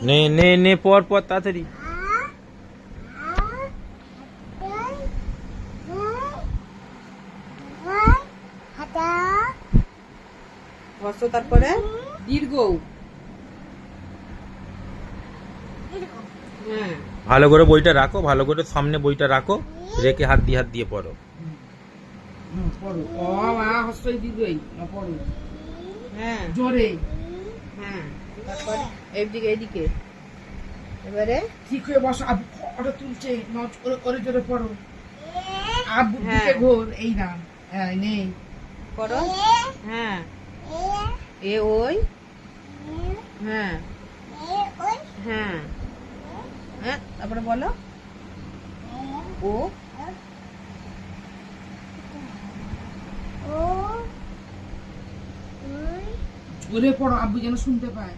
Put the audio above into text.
নে নে নে পর পর তাড়াতাড়ি। হস্ত তারপরে দীর্ঘ। হ্যাঁ ভালো করে বইটা রাখো, ভালো করে সামনে বইটা রাখো, রেখে হাত দিয়ে পড়ো। পড়ো অ আ হস্যই দীর্ঘই পড়ো। হ্যাঁ জোরে। হ্যাঁ তারপরে এইদিকে এবারে ঠিক হয়ে বসো। আবু ফটো তুলছে, ওরে জোরে পড়ো। আবু দিকে ঘোর, এই না নেই পড়ো। হ্যাঁ এ ওই। হ্যাঁ হ্যাঁ হ্যাঁ তারপরে বলো ও জোরে পড়ো, আব্বু যেন শুনতে পায়।